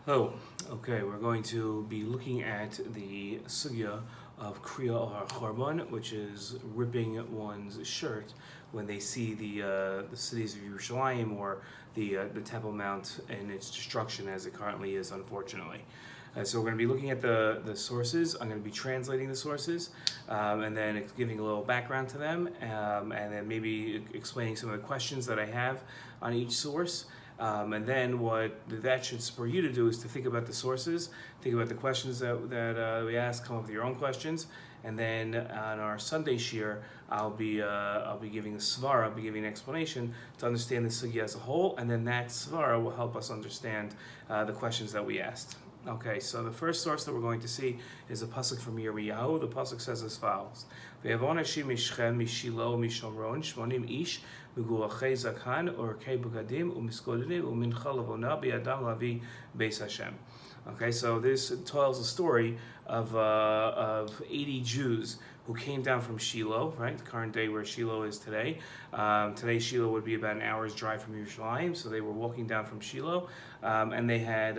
Oh, okay. We're going to be looking at the Sugyah of Kriah or Chorban, which is ripping one's shirt when they see the cities of Yerushalayim or the Temple Mount and its destruction as it currently is, unfortunately. So we're going to be looking at the sources. I'm going to be translating the sources, and then giving a little background to them, and then maybe explaining some of the questions that I have on each source. And then what that should spur you to do is to think about the sources, think about the questions that we ask, come up with your own questions, and then on our Sunday shiur, I'll be giving a svara, I'll be giving an explanation to understand the sugya as a whole, and then that svara will help us understand the questions that we asked. Okay, so the first source that we're going to see is a pasuk from Yirmiyahu. The pasuk says as follows: "Ve'avon Hashim mishchem mishilo mishomron shmonim ish megulachei zakan urkei bugadim umiskodim umincha lavona bi'adam lavi beis Hashem." Okay, so this tells a story of 80 Jews who came down from Shiloh, right, the current day where Shiloh is today. Today Shiloh would be about an hour's drive from Yerushalayim, so they were walking down from Shiloh, and they had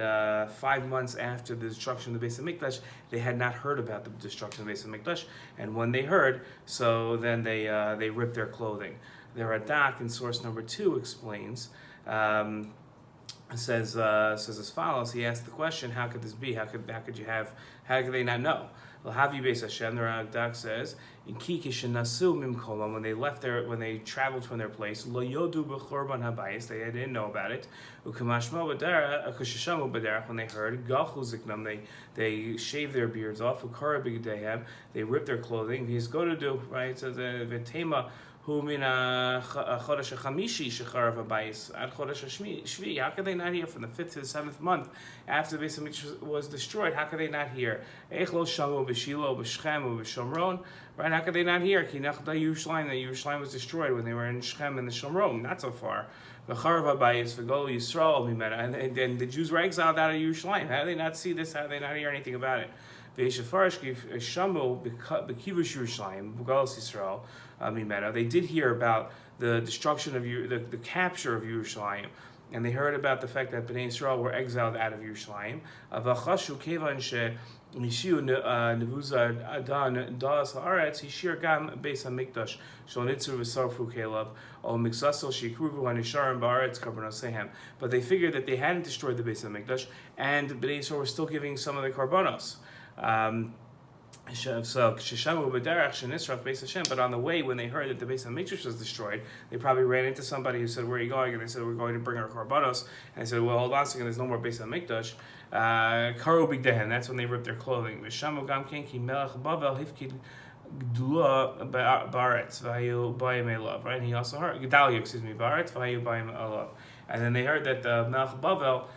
5 months after the destruction of the Beis Mikdash, they had not heard about the destruction of the Beis Mikdash, and when they heard, so then they ripped their clothing. The Radak in source number 2 explains. Says as follows. He asked the question, how could this be? How could they not know? Well, have you Beis Hashem? The Radak says, in Kikishanasu Mimkolam, when they traveled from their place, Lo Yodu B'Chorban Habayis, they didn't know about it. Ukamashmo B'Derech, Kushashamu B'Derech, when they heard, Galchu Ziknam, they shaved their beards off. Ukara B'Gdehem, they ripped their clothing. He's going to do right. So the V'Tema. Who mina chodesh hachamishi shecharav habayis ad chodesh hashvi? How could they not hear from the 5th to the 7th month after the Beis Hamikdash was destroyed? How could they not hear? Eich lo shamu b'Shilo b'Shchem u'b'Shomron? Right? How could they not hear? Ki nachda Yerushalayim, that Yerushalayim was destroyed when they were in Shechem and the Shomron, not so far. V'charav habayis v'golu Yisrael mimena, and the Jews were exiled out of Yerushalayim. How did they not see this? How did they not hear anything about it? They did hear about the destruction of the capture of Yerushalayim, and they heard about the fact that Bnei Israel were exiled out of Yerushalayim. But they figured that they hadn't destroyed the Beis Hamikdash, and Bnei Israel were still giving some of the karbanos. But on the way, when they heard that the Beis Hamikdash was destroyed, they probably ran into somebody who said, "Where are you going?" And they said, "We're going to bring our korbanos." And they said, "Well, hold on a second, there's no more Beis Hamikdash." Karu bigdehen. That's when they ripped their clothing. V'shamu gam ken ki melech Bavel hifkid gdula ba'aretz v'hayu bayim elav. Right? And he also heard Gedalia, ba'aretz v'hayu bayim elav. And then they heard that Melech Bavel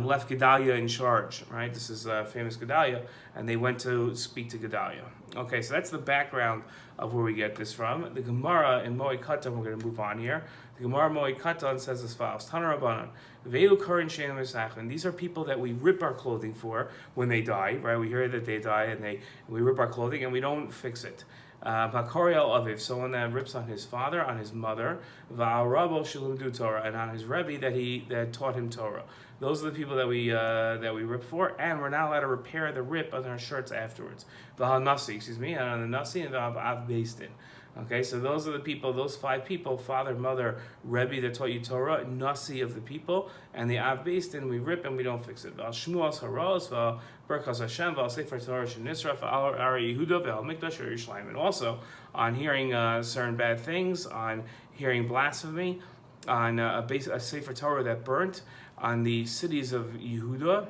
left Gedalia in charge, right? This is famous Gedalia, and they went to speak to Gedalia. Okay, so that's the background of where we get this from. The Gemara in Moed Katan, we're going to move on here. The Gemara Moed Katan says as follows: Tana Rabbanan, Ve'elu Karin Shein Mesachin. These are people that we rip our clothing for when they die, right? We hear that they die, and we rip our clothing, and we don't fix it. Bakoriel Aviv, someone that rips on his father, on his mother, Va'arabo Shilumdu Torah, and on his Rebbe that taught him Torah. Those are the people that we rip for, and we're not allowed to repair the rip on our shirts afterwards. V'hanasi, and on the nasi, and Av Beistin. Okay, so those are the people, those 5 people: father, mother, Rebbe that taught you Torah, nasi of the people, and the Av Beistin, we rip and we don't fix it. V'al Shmuas Haros, V'al Berkas Hashem, V'al Sefer Torah Shenisra, V'al Ari Yehuda, V'al Mikdash Yerushalayim. And also on hearing certain bad things, on hearing blasphemy, on a Sefer Torah that burnt, on the cities of Yehuda,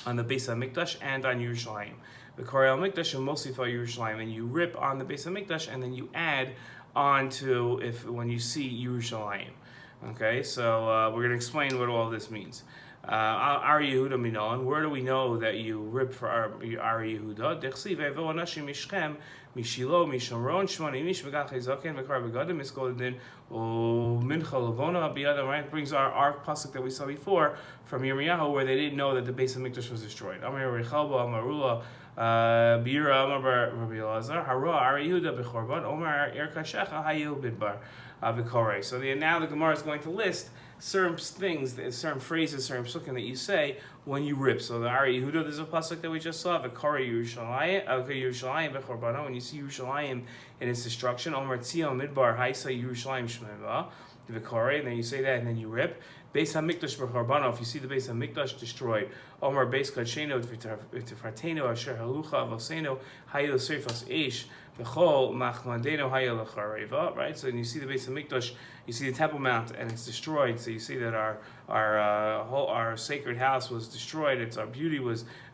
on the Beis Hamikdash, and on Yerushalayim. The Kriah Mikdash and mostly for Yerushalayim, and you rip on the Beis Hamikdash, and then you add on to when you see Yerushalayim. Okay, so we're going to explain what all this means. Our Yehuda minon. Where do we know that you rip for our Yehuda? Dechsi ve'vo anashim mishchem mishilo mishomron shmoni mish v'gachei zaken v'kar begadim miskodin u'mincha lavona biyadam. Right, brings our pasuk that we saw before from Yirmiyahu, where they didn't know that the Beis Hamikdash was destroyed. Amar Rechalba Amarula. Bira Amar Rabbi Elazar Hara Ari Yehuda b'Chorban Omar Erkashecha Hayu Bidbar V'Korei. So now the Gemara is going to list certain things, certain phrases, certain pesukim that you say when you rip. So the Ari Yehuda, there's a pasuk that we just saw, the Yerushalayim, Yerushalayim, when you see Yerushalayim in its destruction, Omer Tzion Midbar Haisa Yerushalayim Shmeva, the Vikore, and then you say that, and then you rip. Beis Hamikdash b'Charbano, if you see the Beis Hamikdash destroyed, Omer Beis Kadsheno v'Tifrateno Asher Halucha Avoseno Hayo Seifas Eish V'Chol Machmadeno Hayo Lechareva. Right. So when you see the Beis Hamikdash, you see the Temple Mount, and it's destroyed. So you see that our sacred house was destroyed. Our beauty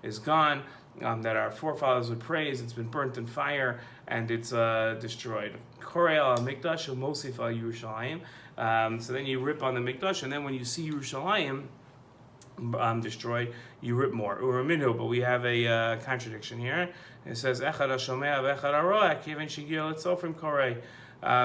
is gone. That our forefathers would praise. It's been burnt in fire, and it's destroyed. Kriah Mikdash Mosif Yerushalayim. So then you rip on the Mikdash, and then when you see Yerushalayim destroyed, you rip more. Uraminu, but we have a contradiction here. It says Echad Hashomea v'Echad Haroeh Kivin Shigil Etzofrim Korei.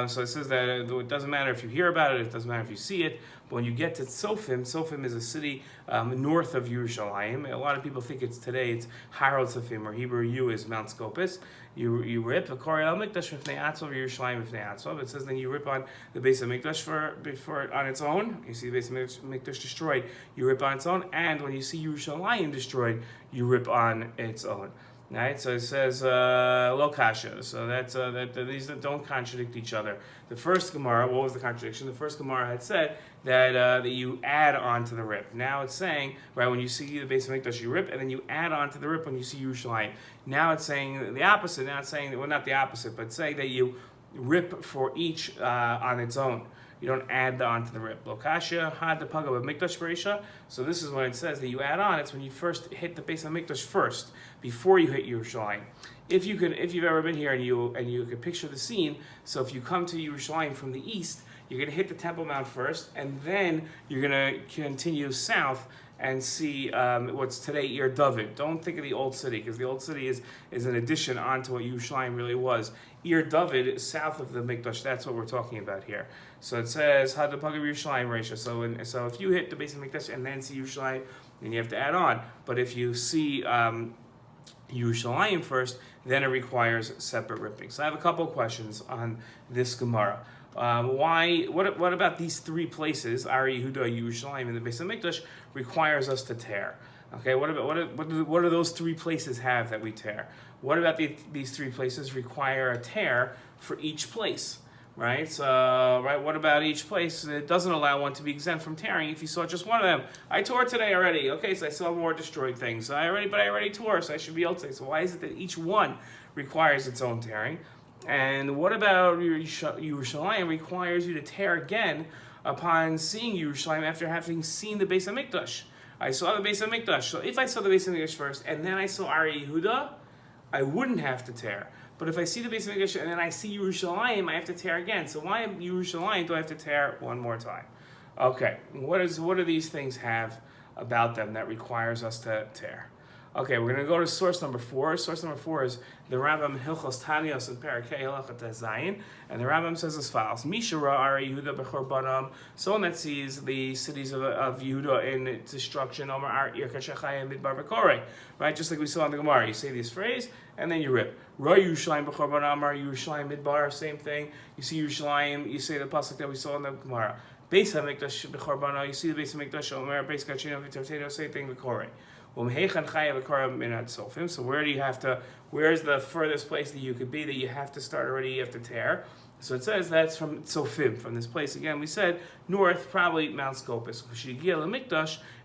So it says that it doesn't matter if you hear about it doesn't matter if you see it, but when you get to Tzofim is a city north of Yerushalayim. A lot of people think it's Harod Tzofim, or Hebrew U is Mount Scopus. You rip a Kriah Mikdash Mifnei Atzov Yerushalayim Mifnei Atzov. It says then you rip on the base of Mikdash before on its own. You see the base of Mikdash destroyed, you rip on its own, and when you see Yerushalayim destroyed, you rip on its own. Right, so it says lo kasha. So that's that these don't contradict each other. The first Gemara, what was the contradiction? The first Gemara had said that you add on to the rip. Now it's saying right when you see the base of Mikdash, you rip, and then you add on to the rip when you see Yerushalayim. Now it's saying the opposite. Now it's saying not the opposite, but saying that you rip for each on its own. You don't add on to the rip. Lokasha had the paga of Mikdash Bereisha. So this is when it says that you add on. It's when you first hit the base of Mikdash first before you hit Yerushalayim. If you've ever been here and you can picture the scene. So if you come to Yerushalayim from the east, you're going to hit the Temple Mount first, and then you're going to continue south and see what's today Ir David. Don't think of the old city, because the old city is an addition onto what Yerushalayim really was. Ir David is south of the Mikdash. That's what we're talking about here. So it says Had the Pag of Yerushalayim Reisha. So if you hit the base of Mikdash and then see Yerushalayim, then you have to add on. But if you see Yerushalayim first, then it requires separate ripping. So I have a couple of questions on this Gemara. What about these three places, Ari Yehuda, Yerushalayim, and the base of Mikdash, requires us to tear? Okay, what do those three places have that we tear? What about these three places require a tear for each place? Right? So, what about each place? It doesn't allow one to be exempt from tearing if you saw just one of them. I tore today already. Okay, so I saw more destroyed things. I already tore, so I should be able to. So why is it that each one requires its own tearing? And what about Yerushalayim requires you to tear again upon seeing Yerushalayim after having seen the base of Mikdash? I saw the base of Mikdash. So if I saw the base of Mikdash first and then I saw Ari Yehuda, I wouldn't have to tear. But if I see the base of Mikdash and then I see Yerushalayim, I have to tear again. So why Yerushalayim do I have to tear one more time? Okay, what do these things have about them that requires us to tear? Okay, we're going to go to source number 4. Source number 4 is the Rambam Hilchos Taanis and Hilchos and the Rambam says as follows: Mishra Ari Yehuda b'Chorbanam. Someone that sees the cities of Yehuda in destruction, Omar Ar Yerkashachayim Midbar V'Korei. Right, just like we saw in the Gemara, you say this phrase and then you rip. Ra Yerushalayim b'Chorbanam, Amar Yerushalayim Midbar, same thing. You see Yerushalayim, you say the pasuk that we saw in the Gemara. Beis Hamikdash b'Chorbanam, you see the Beis Hamikdash, Omar Beis Kachino v'Tarteno, same thing V'Korei. So where's the furthest place that you could be that you have to start already, you have to tear? So it says that's from Tzofim, from this place. Again, we said north, probably Mount Scopus. And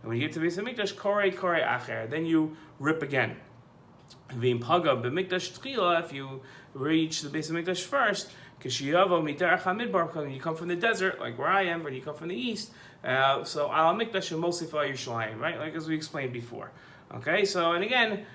when you get to the base of Mikdash, Korei Acher, then you rip again. If you reach the base of Mikdash first, when you come from the desert, like where I am, when you come from the east, so Al Mikdash and Mosifah Yerushalayim, right? Like as we explained before. Okay, so and again,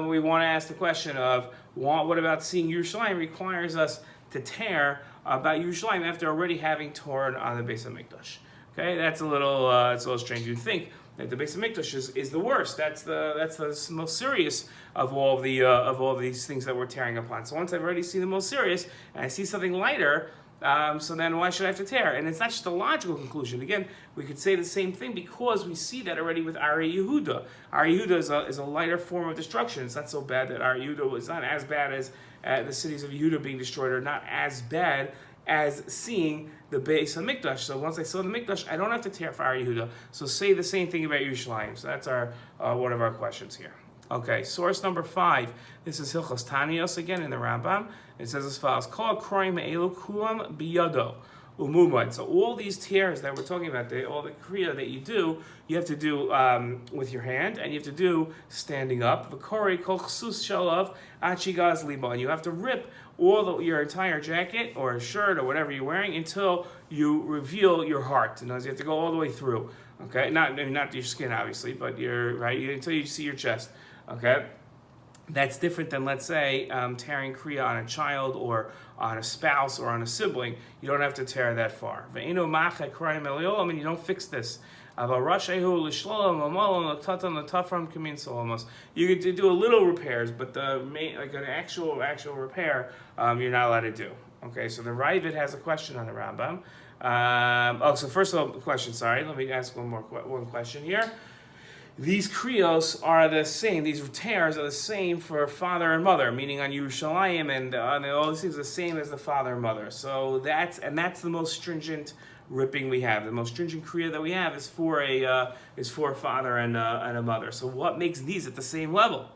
we want to ask the question of what about seeing Yerushalayim requires us to tear about Yerushalayim after already having torn on the base of Mikdash. Okay, it's a little strange. You'd think that the base of Mikdash is the worst. That's the most serious of all these things that we're tearing upon. So once I've already seen the most serious and I see something lighter, so then why should I have to tear? And it's not just a logical conclusion. Again, we could say the same thing because we see that already with Ari Yehuda. Ari Yehuda is a lighter form of destruction. It's not so bad that Ari Yehuda was not as bad as the cities of Yehuda being destroyed, are not as bad as seeing the Beis Hamikdash. So once I saw the Mikdash, I don't have to tear for Ar Yehuda. So say the same thing about Yerushalayim. So that's our one of our questions here. Okay, source number 5. This is Hilchos Tanios again in the Rambam. It says as follows: Kol kroim elu kulam biyado umumad. So all these tears that we're talking about, all the kriya that you have to do with your hand, and you have to do standing up. V'korei kol chsus shalav achigaz liba, and you have to rip your entire jacket or shirt or whatever you're wearing until you reveal your heart. In other words, you have to go all the way through. Okay, not your skin obviously, but until you see your chest. Okay, that's different than, let's say, tearing kriya on a child or on a spouse or on a sibling. You don't have to tear that far. And you don't fix this. You can do a little repairs, but the main, like an actual repair, you're not allowed to do. Okay, so the Raavad has a question on the Rambam. So first of all, question. Sorry, let me ask one question here. These kriyos are the same. These tears are the same for father and mother, meaning on Yerushalayim and all these things are the same as the father and mother. So that's the most stringent ripping we have. The most stringent kriya that we have is for a father and a mother. So what makes these at the same level?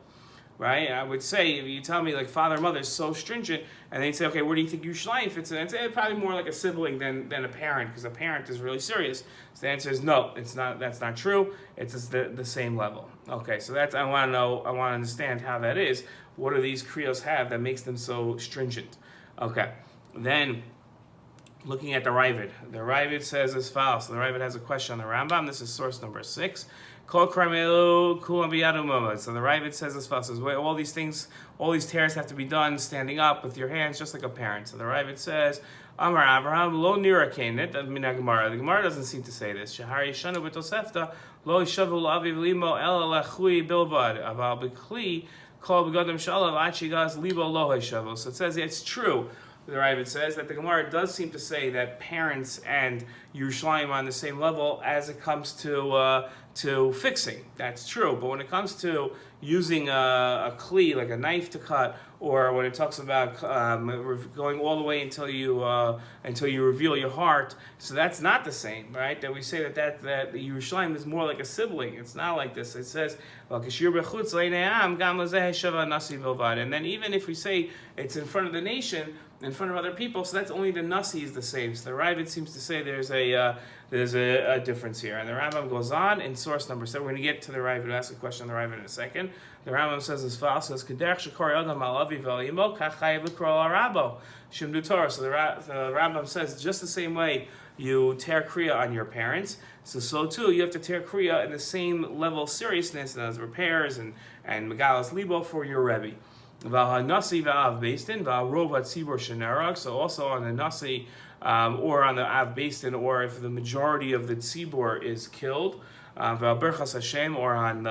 Right? I would say, if you tell me like father and mother is so stringent, and then you say, okay, where do you think Yerushalayim fits in? I'd say probably more like a sibling than a parent, because a parent is really serious. So the answer is no, it's not. That's not true. It's just the same level. Okay, so I want to understand how that is. What do these kriyos have that makes them so stringent? Okay, then looking at the Raavad says as follows. So the Raavad has a question on the Rambam. This is source number 6. So the Raavad says as follows: all these tears have to be done standing up with your hands, just like a parent. So the Raavad says, Amar Abraham lo nirakenet Gemara. The Gemara doesn't seem to say this. Shahari shanu b'tosefta lo yishavu laviv limo el lechui bilvad aval b'kli kol b'gadam shalav achigaz libo lo yishavu. So it says it's true. The Raavad says that the Gemara does seem to say that parents and Yerushalayim are on the same level as it comes to fixing. That's true. But when it comes to using a kli, like a knife to cut, or when it talks about going all the way until you reveal your heart, so that's not the same, right? That we say that Yerushalayim is more like a sibling. It's not like this. It says, and then even if we say it's in front of the nation, in front of other people, so that's only the nasi is the same. So the Raavad seems to say there's a difference here, and the Rambam goes on in source number 7. We're going to get to the Raavad. We'll ask a question on the Raavad in a second. The Rambam says as follows: says Kederach shekor yodam alavi v'alimo kachayev l'krol arabo shimdu Torah. So the Rambam says just the same way you tear kriya on your parents, so too you have to tear kriya in the same level of seriousness as repairs and megalas libo for your rebbe. So also on the nasi or on the av beistin, or if the majority of the tzibor is killed, or on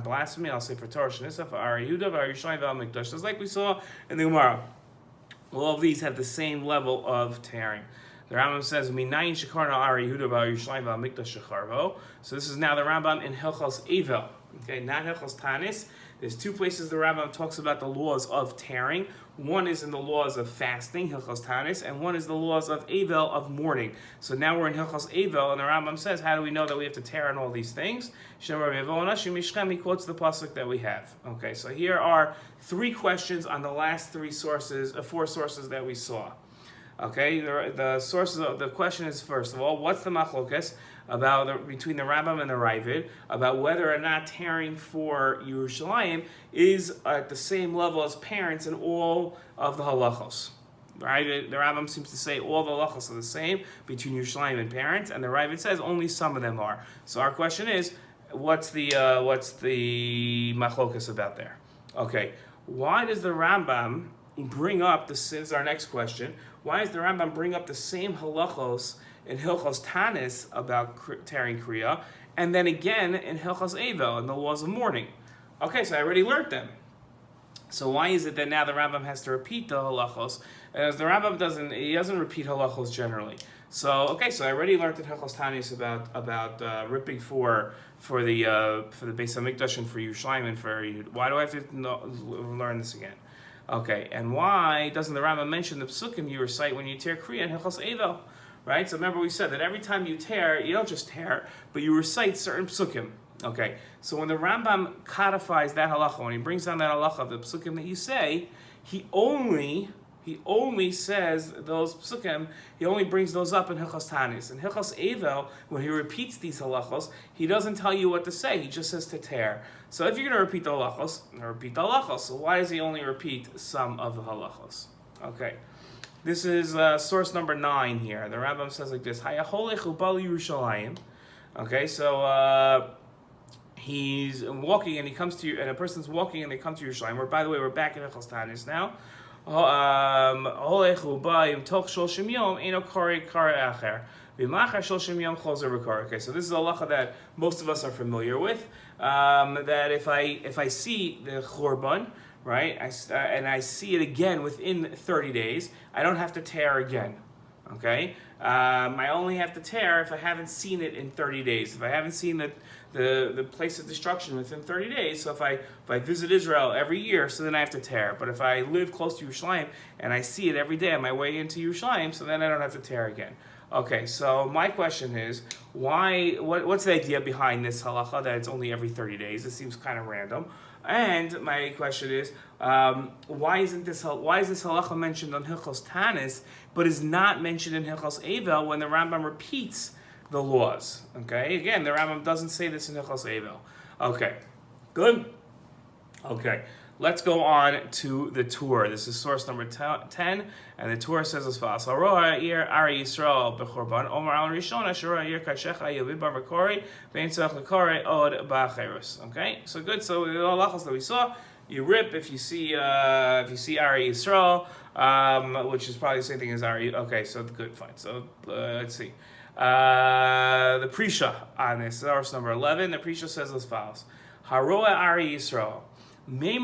blasphemy, I'll say for Torah Shnisa, for Ar Yehuda, for Yerushalayim, for Mikdash. Just like we saw in the Gemara, all of these have the same level of tearing. The Rambam says, "Minayin shekarna Ar Yehuda, for Yerushalayim, for Mikdash shecharvo." So this is now the Rambam in Hilchos Avel. Okay, not Hilchos Taanis. There's 2 places the Rambam talks about the laws of tearing. One is in the laws of fasting, Hilchos Taanis, and one is the laws of Avel, of mourning. So now we're in Hilchos Avel, and the Rambam says, how do we know that we have to tear on all these things? He quotes the pasuk that we have. Okay, so here are 3 questions on the last 4 sources that we saw. Okay, the sources of the question is, first of all, what's the machlokes between the Rambam and the Raavad about whether or not tearing for Yerushalayim is at the same level as parents in all of the halachos. Right? The Rambam seems to say all the halachos are the same between Yerushalayim and parents, and the Raavad says only some of them are. So our question is, what's the machlokes about there? Okay, why does the Rambam bring up this is our next question. Why does the Rambam bring up the same halachos in Hilchos Taanis about tearing kriya, and then again in Hilchos Avel in the laws of mourning? Okay, so I already learned them. So why is it that now the Rambam has to repeat the halachos? As the Rambam doesn't repeat halachos generally. So okay, so I already learned in Hilchos Taanis about ripping for the Beis Hamikdash and for Yerushalayim and for Yehud. Why do I have to learn this again? Okay, and why doesn't the Rambam mention the pesukim you recite when you tear Kriah and Hilchos Avel? Right? So remember we said that every time you tear, you don't just tear, but you recite certain pesukim. Okay, so when the Rambam codifies that halacha, when he brings down that halacha of the pesukim that you say, he only says those pesukim, he only brings those up in Hilchos Taanis. In Hilchos Avel, when he repeats these halachos, he doesn't tell you what to say, he just says to tear. So if you're going to repeat the halachos, repeat the halachos. So why does he only repeat some of the halachos? Okay, this is source number 9 here. The Rambam says like this, Hayacholech ubal Yerushalayim. Okay, so he's walking and he comes to you, and a person's walking and they come to Yerushalayim. By the way, we're back in Hilchos Taanis now. Okay, so this is a halacha that most of us are familiar with. That if I see the churban, right, and I see it again within 30 days, I don't have to tear again. Okay, I only have to tear if I haven't seen it in 30 days. If I haven't seen the place of destruction within 30 days, so if I visit Israel every year, so then I have to tear. But if I live close to Yerushalayim and I see it every day on my way into Yerushalayim, so then I don't have to tear again. Okay, so my question is, what's the idea behind this halacha that it's only every 30 days? It seems kind of random. And my question is, why is this halacha mentioned on Hilchos Taanis, but is not mentioned in Hilchos Avel when the Rambam repeats the laws? Okay, again, the Rambam doesn't say this in Hilchos Avel. Okay, good. Okay, let's go on to the tour. This is source number 10, and the tour says as follows: Haroa ir Ari Yisrael bechorban Omar al Rishona Shura ir Kashecha Yovid Bar Vakori Vein Tzach Lekore Od Ba'Cherus. Okay, so good. So the halachos that we saw, you rip if you see Ari Yisrael, which is probably the same thing as Ari. Okay, so good, fine. So let's see. The Prisha on this, source number 11. The Prisha says as follows: Haroa Ari Yisrael. And this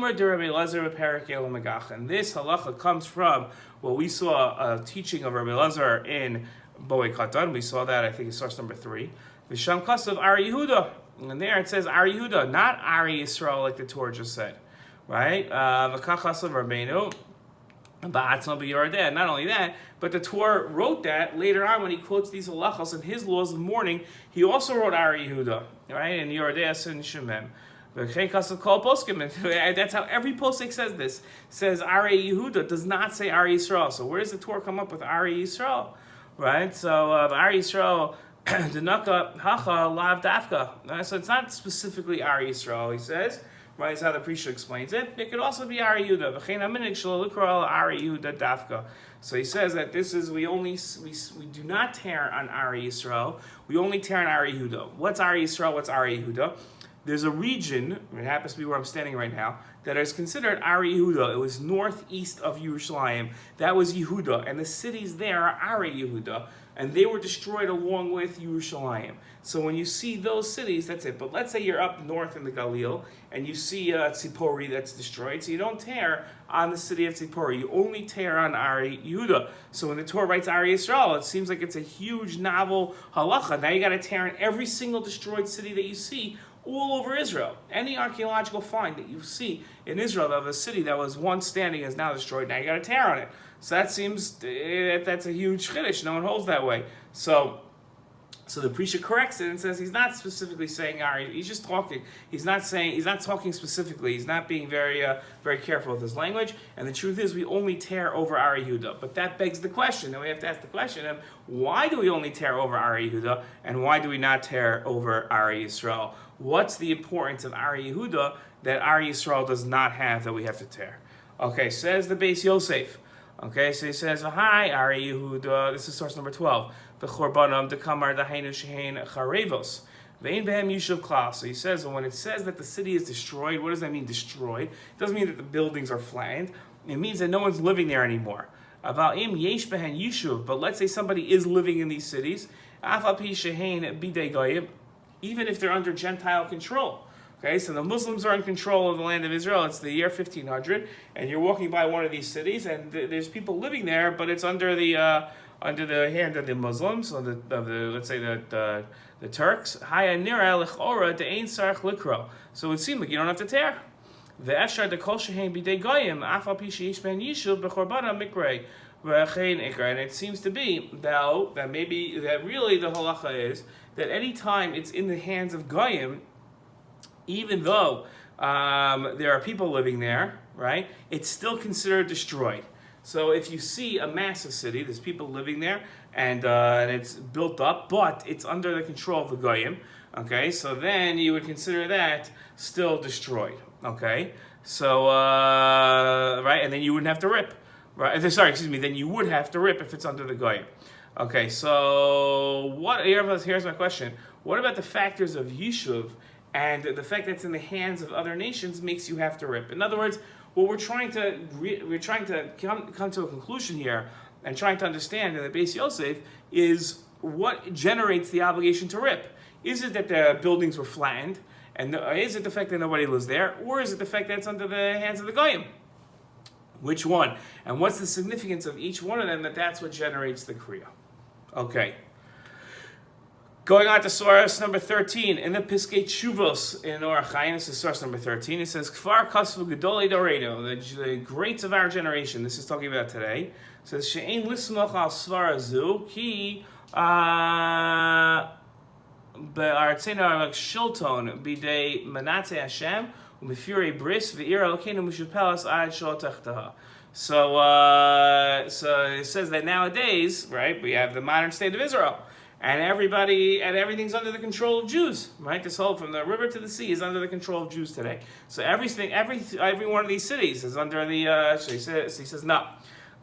halacha comes from what we saw a teaching of Rabbi Elazar in Boei Katan. We saw that, I think, in source number 3. V'sham kasav Ari Yehuda. And there it says Ari Yehuda, not Ari Yisrael, like the Torah just said. Right? V'kach kasav Rabbeinu. Not only that, but the Torah wrote that later on when he quotes these halachos in his laws of mourning. He also wrote Ari Yehuda, right? In Yordeas and Shemem. That's how every posik says this. Says Ari Yehuda, does not say Ari Yisrael. So where does the Torah come up with Ari Yisrael? Right? So Ari Yisrael, Denaka Hacha Lav Dafka. So it's not specifically Ari Yisrael, he says. Right? That's how the Prisha explains it. It could also be Ari Yehuda. Ari Yehuda Dafka. So he says that this is we do not tear on Ari Yisrael. We only tear on Ari Yehuda. What's Ari Yisrael? What's Ari Yehuda? There's a region, it happens to be where I'm standing right now, that is considered Ari Yehuda. It was northeast of Yerushalayim. That was Yehuda, and the cities there are Ari Yehuda, and they were destroyed along with Yerushalayim. So when you see those cities, that's it. But let's say you're up north in the Galil, and you see Tzipori that's destroyed, so you don't tear on the city of Tzipori. You only tear on Ari Yehuda. So when the Torah writes Ari Yisrael, it seems like it's a huge novel halacha. Now you got to tear on every single destroyed city that you see all over Israel. Any archaeological find that you see in Israel of a city that was once standing is now destroyed, now you got to tear on it. So that seems, that's a huge chiddush. No one holds that way. So the Prisha corrects it and says he's not specifically saying Ari. He's just talking. He's not talking specifically. He's not being very careful with his language. And the truth is, we only tear over Ari Yehuda. But that begs the question. Then we have to ask the question of why do we only tear over Ari Yehuda and why do we not tear over Ari Yisrael? What's the importance of Ari Yehuda that Ari Yisrael does not have that we have to tear? Okay, says the Beis Yosef. Okay, so he says, "Hi, Ari Yehuda." This is source number 12. The Chorbanam dekamar daheinu shehein charevos vein behem yishuv klal. So he says, when it says that the city is destroyed, what does that mean? Destroyed? It doesn't mean that the buildings are flattened. It means that no one's living there anymore. Aval im yesh behen yishuv. But let's say somebody is living in these cities. Afal pi shehein bidei goyim, even if they're under Gentile control. Okay, so the Muslims are in control of the land of Israel. It's the year 1500, and you're walking by one of these cities, and there's people living there, but it's under the hand of the Muslims, of the let's say the Turks. So it would seem like you don't have to tear. Ve'efshar dekol shehem b'dei goyim afal pi sheish ben yishuv b'chorbana mikrei v'chein ikra. And it seems to be though that really the halacha is that any time it's in the hands of goyim, even though there are people living there, right? It's still considered destroyed. So if you see a massive city, there's people living there, and it's built up, but it's under the control of the goyim. Okay, so then you would consider that still destroyed. Okay, so right, and then you wouldn't have to rip. Right? Then you would have to rip if it's under the goyim. Okay, so here's my question: what about the factors of yishuv and the fact that it's in the hands of other nations makes you have to rip? In other words, what we're trying to come to a conclusion here and trying to understand in the Beis Yosef is what generates the obligation to rip. Is it that the buildings were flattened, and is it the fact that nobody lives there, or is it the fact that it's under the hands of the goyim? Which one? And what's the significance of each one of them? That's what generates the kriyah. Okay. Going on to source number 13, in the Piskei Tshuvos in Orach Chaim, this is source number 13, it says, Kfar Kasvu Gedolei Doredo, the greats of our generation, this is talking about today, it says, She'ein Lismach al Svar Azu, Ki Be'artzenu Arak Shilton, Bidei Manate Hashem, Umifuri Bris, Ve'ira Elokeinu Mishupelas Ad Shol Techtaha. So it says that nowadays, right, we have the modern state of Israel. And everything's under the control of Jews, right? This whole, from the river to the sea, is under the control of Jews today. So every one of these cities is under the. He says no.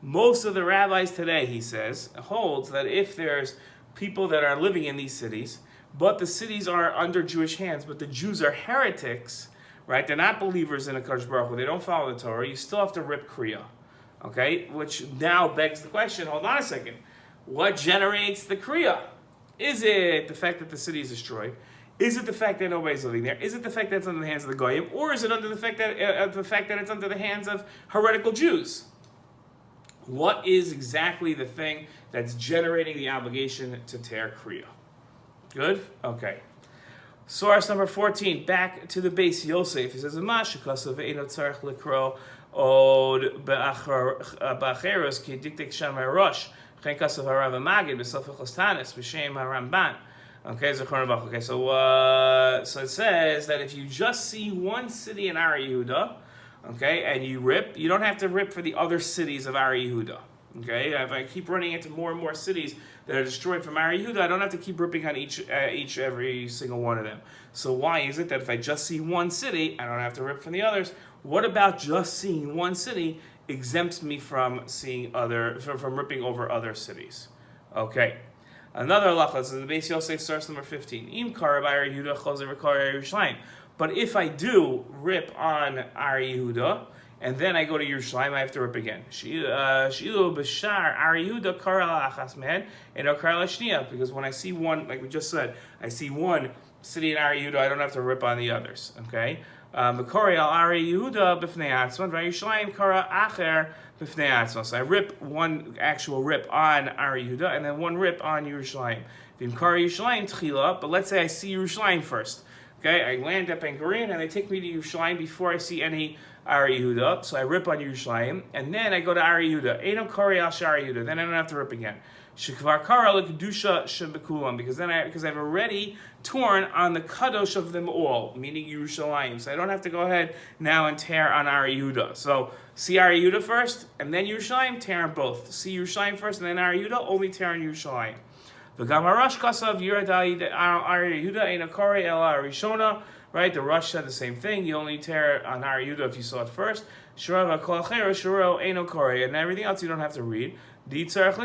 Most of the rabbis today, he says, holds that if there's people that are living in these cities, but the cities are under Jewish hands, but the Jews are heretics, right? They're not believers in a Kadosh Baruch Hu. They don't follow the Torah. You still have to rip kriyah, okay? Which now begs the question. Hold on a second. What generates the kriyah? Is it the fact that the city is destroyed? Is it the fact that nobody's living there? Is it the fact that it's under the hands of the goyim, or is it under the fact that it's under the hands of heretical Jews? What is exactly the thing that's generating the obligation to tear kriyah? Good. Okay. Source number 14. Back to the Beis Yosef. He says, "Mashakasav eino tzarich likro od ba'acheros ki diktek shamar rosh." Okay, so it says that if you just see one city in Ari Yehuda, okay, and you rip, you don't have to rip for the other cities of Ari Yehuda. Okay, if I keep running into more and more cities that are destroyed from Ari Yehuda, I don't have to keep ripping on every single one of them. So why is it that if I just see one city, I don't have to rip from the others? What about just seeing one city exempts me from from ripping over other cities? Okay. Another halachos is the Beis Yosef source number 15. Im kara b'Ari Yehuda chozer v'kara Yerushalayim. But if I do rip on Ari Yehuda and then I go to Yerushalayim, I have to rip again. Shiur b'shar Ari Yehuda kara la'achas mehen and kara la'shniya, because when I see one, like we just said, I see one city in Ari Yehuda, I don't have to rip on the others. Okay. V'korei al Ari Yehuda b'fnei atzman v'Yerushalayim kara acher b'fnei atzman. So I rip one actual rip on Ari Yehuda and then one rip on Yerushalayim. V'im kara Yerushalayim tchila. But let's say I see Yerushalayim first. Okay, I land at Ben Gurion and they take me to Yerushalayim before I see any Ari Yehuda. So I rip on Yerushalayim and then I go to Ari Yehuda. Eino korei al Ari Yehuda. Then I don't have to rip again. Shekvar kara l'kedusha shebekulam, because I've already torn on the kadosh of them all, meaning Yerushalayim. So I don't have to go ahead now and tear on Ari Yehuda. So see Ari Yehuda first, and then Yerushalayim, tear on both. See Yerushalayim first, and then Ari Yehuda, only tear on Yerushalayim. V'gam harash kasav yiradai Ari Yehuda eina korei el Rishona. Right, the Rush said the same thing. You only tear on Ari Yehuda if you saw it first. Shura v'kol achero shuro eino korei, and everything else you don't have to read. Right, because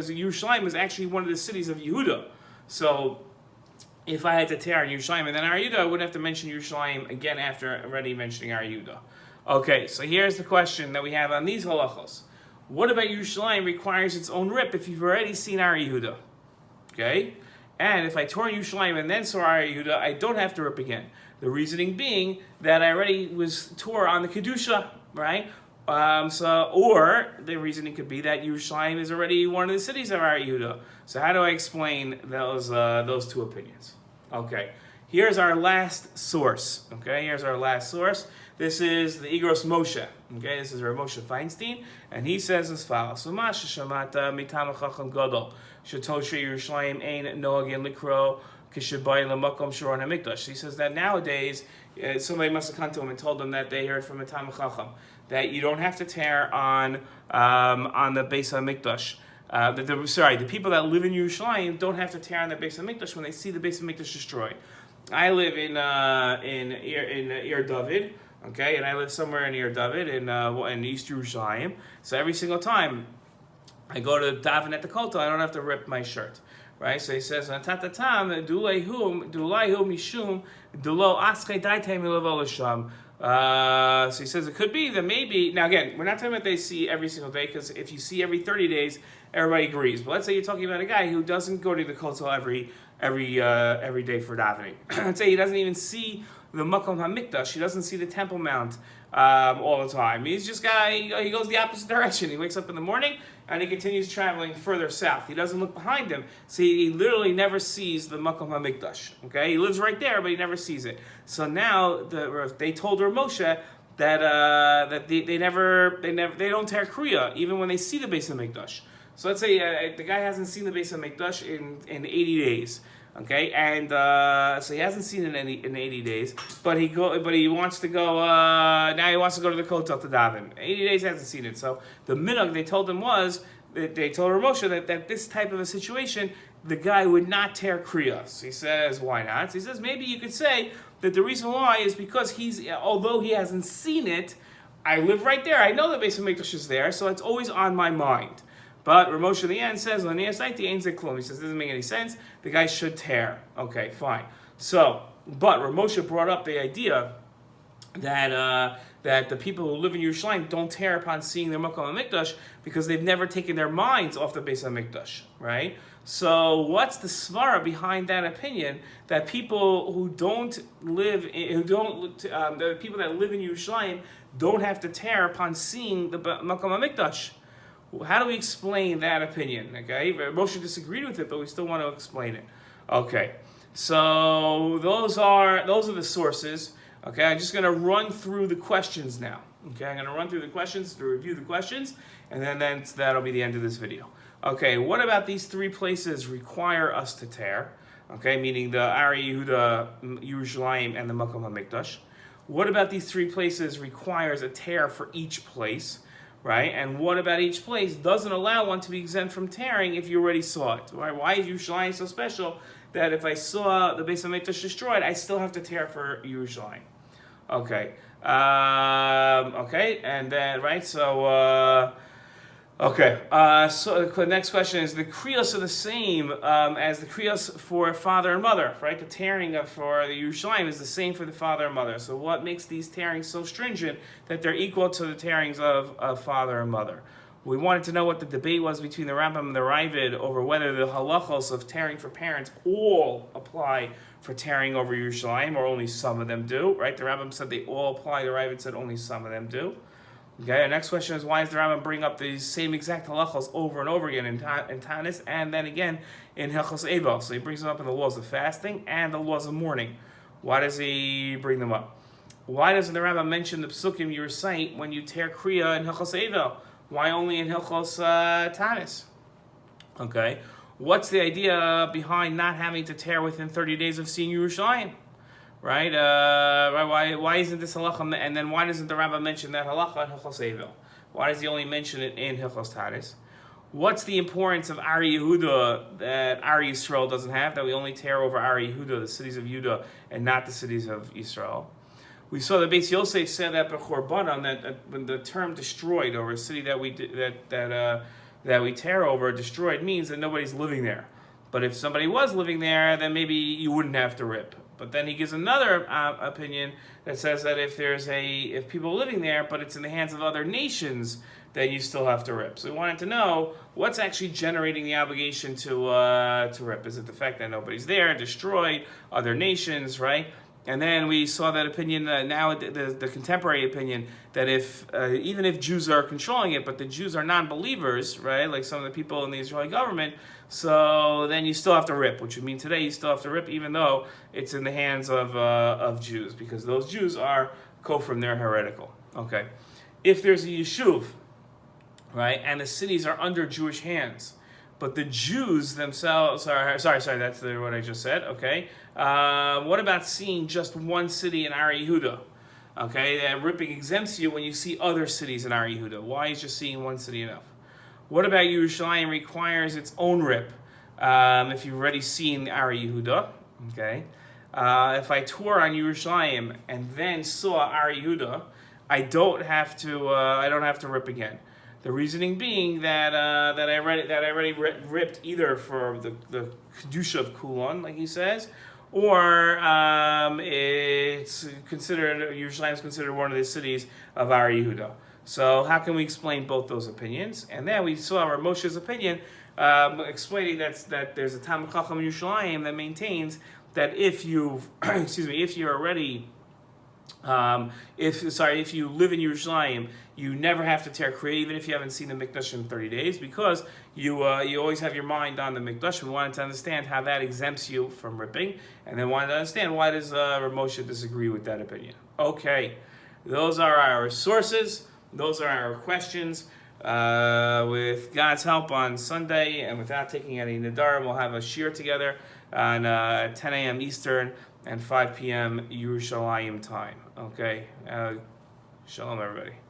Yerushalayim is actually one of the cities of Yehuda. So if I had to tear on Yerushalayim and then Ari Yehuda, I wouldn't have to mention Yerushalayim again after already mentioning Ari Yehuda. Okay, so here's the question that we have on these halachos. What about Yerushalayim requires its own rip if you've already seen Ari Yehuda? Okay? And if I tore Yerushalayim and then saw Ari Yehuda, I don't have to rip again. The reasoning being that I already was tore on the Kedusha, right? Or the reasoning could be that Yerushalayim is already one of the cities of Ari Yehuda. So how do I explain those two opinions? Okay, here's our last source. Okay, here's our last source. This is the Igros Moshe. Okay, this is Rav Moshe Feinstein, and he says as follows: "Sumash shamata mitam chacham gadol shetoshe Yerushalayim ein noagin likro kishabayim lemakom shiur Hamikdash." He says that nowadays somebody must have come to him and told him that they heard from a Tam Chacham that you don't have to tear on the Beis Hamikdash. The people that live in Yerushalayim don't have to tear on the Beis Hamikdash when they see the Beis Hamikdash destroyed. I live in Ir David, okay, and I live somewhere in Ir David in East Yerushalayim. So every single time I go to daven at the kotel, I don't have to rip my shirt, right? So he says, "Tatatam duleihu mishum dulo aschei daitei milavol l'sham." So he says it could be that maybe, now again, we're not talking about they see every single day, because if you see every 30 days, everybody agrees. But let's say you're talking about a guy who doesn't go to the kotel every day for davening. Let's say he doesn't even see the Makom Hamikdash, he doesn't see the Temple Mount all the time. He's just he goes the opposite direction. He wakes up in the morning and he continues traveling further south. He doesn't look behind him, so he literally never sees the Makom Hamikdash. Okay, he lives right there, but he never sees it. So now they told Rav Moshe that they don't tear kriya even when they see the Beis Hamikdash. So let's say the guy hasn't seen the Beis Hamikdash in 80 days. Okay, and so he hasn't seen it in 80 days, but he wants to go. Now he wants to go to the kotel to daven. 80 days hasn't seen it. So the minhag they told him was they told Rav Moshe that this type of a situation, the guy would not tear kriyah. So he says, why not? So he says maybe you could say that the reason why is because although he hasn't seen it, I live right there. I know the Beis Hamikdash is there, so it's always on my mind. But Rav Moshe in the end says, he says, it doesn't make any sense. The guy should tear. Okay, fine. So, but Rav Moshe brought up the idea that the people who live in Yerushalayim don't tear upon seeing their Makom Hamikdash because they've never taken their minds off the Beis Hamikdash, right? So, what's the svara behind that opinion that people the people that live in Yerushalayim don't have to tear upon seeing the Makom Hamikdash? How do we explain that opinion? Okay, Moshe disagreed with it, but we still want to explain it. Okay, so those are the sources. Okay, I'm just going to run through the questions now. Okay, I'm going to run through the questions to review the questions, and then that'll be the end of this video. Okay, what about these three places require us to tear? Okay, meaning the Ari Yehuda, Yerushalayim, and the Makom Hamikdash. What about these three places requires a tear for each place? Right, and what about each place doesn't allow one to be exempt from tearing if you already saw it? Right? Why is Yerushalayim so special that if I saw the Beis Hamikdash destroyed, I still have to tear for Yerushalayim? Okay, and then right, so so the next question is: the kriyos are the same as the kriyos for father and mother, right? The tearing for the Yerushalayim is the same for the father and mother. So what makes these tearings so stringent that they're equal to the tearings of father and mother? We wanted to know what the debate was between the Rambam and the Raavad over whether the halachos of tearing for parents all apply for tearing over Yerushalayim or only some of them do, right? The Rambam said they all apply, the Raavad said only some of them do. Okay, our next question is, why does the Rambam bring up these same exact halachos over and over again in Taanis and then again in Hilchos Avel? So he brings them up in the laws of fasting and the laws of mourning. Why does he bring them up? Why doesn't the Rambam mention the pesukim you recite when you tear kriya in Hilchos Avel? Why only in Hilchos Taanis? Okay, what's the idea behind not having to tear within 30 days of seeing Yerushalayim? Right? Why isn't this halacha? And then why doesn't the Rambam mention that halacha in Hilchos Avel? Why does he only mention it in Hilchos Taanis? What's the importance of Ari Yehuda that Ari Yisrael doesn't have? That we only tear over Ari Yehuda, the cities of Yehuda, and not the cities of Israel. We saw that Beis Yosef said that b'chorbanon that when the term destroyed over a city that we tear over destroyed means that nobody's living there. But if somebody was living there, then maybe you wouldn't have to rip. But then he gives another opinion that says that if people are living there, but it's in the hands of other nations, then you still have to rip. So we wanted to know what's actually generating the obligation to rip. Is it the fact that nobody's there, destroyed, other nations, right? And then we saw that opinion, now the contemporary opinion, that if even if Jews are controlling it, but the Jews are non-believers, right, like some of the people in the Israeli government, so then you still have to rip, which would mean today you still have to rip, even though it's in the hands of Jews, because those Jews are kofrim, they're heretical. Okay, if there's a yeshuv, right, and the cities are under Jewish hands, but the Jews themselves are, sorry, that's what I just said, okay? What about seeing just one city in Ar Yehuda? Okay, ripping exempts you when you see other cities in Ar Yehuda. Why is just seeing one city enough? What about Yerushalayim requires its own rip? If you've already seen Ar Yehuda, okay? If I tour on Yerushalayim and then saw Ar Yehuda, I don't have to rip again. The reasoning being that I already ripped either for the kedusha of Kulon, like he says, or it's considered, Yerushalayim is considered one of the cities of Ar Yehuda. So how can we explain both those opinions? And then we saw Rav Moshe's opinion explaining that there's a Talmid Chacham in Yerushalayim that maintains that if you've if you're already if you live in Yerushalayim, you never have to tear kriyah, even if you haven't seen the Mikdash in 30 days, because you always have your mind on the Mikdash. We wanted to understand how that exempts you from ripping, and then wanted to understand why does Rav Moshe disagree with that opinion. Okay, those are our sources. Those are our questions. With God's help on Sunday, and without taking any Nadarim, we'll have a shiur together on 10 a.m. Eastern and 5 p.m. Yerushalayim time. Okay? Shalom, everybody.